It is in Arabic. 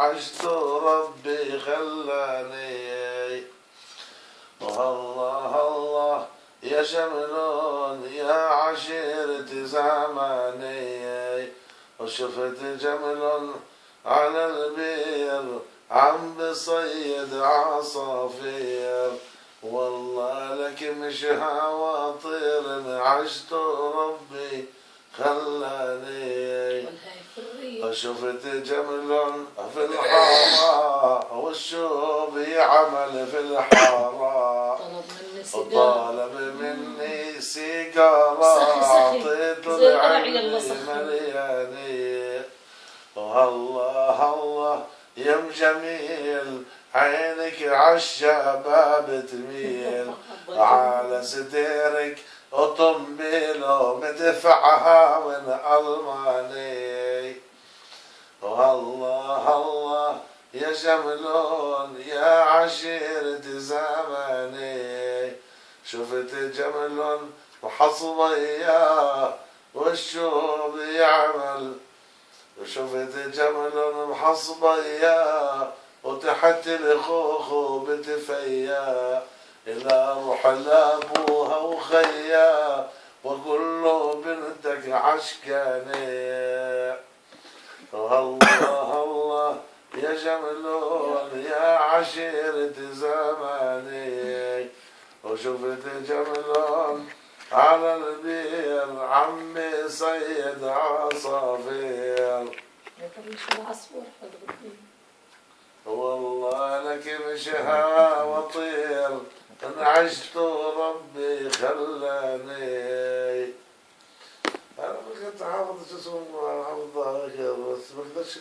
انعشت ربي خلاني. والله الله يا شملون يا عشيرة زماني، وشفت جمل على البير عم بصيد عصافير. والله لك مش هوا طير انعشت ربي خلاني. وشفت جمل في الحارة والشوب يعمل في الحارة، وطالب مني سيجارة عطيت العين ملياني. والله الله يا مجميل عينك عالشباب تميل، على ستيرك وطنبيله مدفعها من ألماني. والله الله يا جملون يا عشيرة زماني، شفت جمل وحصبية والشوب يعمل، وشفت جمل محصبية وتحت الخوخ بتفيا، إلى روح لأبوها وخيا وقول له بنتك عشقاني. والله الله يا جملون يا عشيرة زماني، وشفت جملون على البير عمي صيد عصافير. والله لك مشها وطير انعشت ربي خلاني. انا ما كنت حافظ شو اسمه، حافظ ظاهر بس ما قدرتش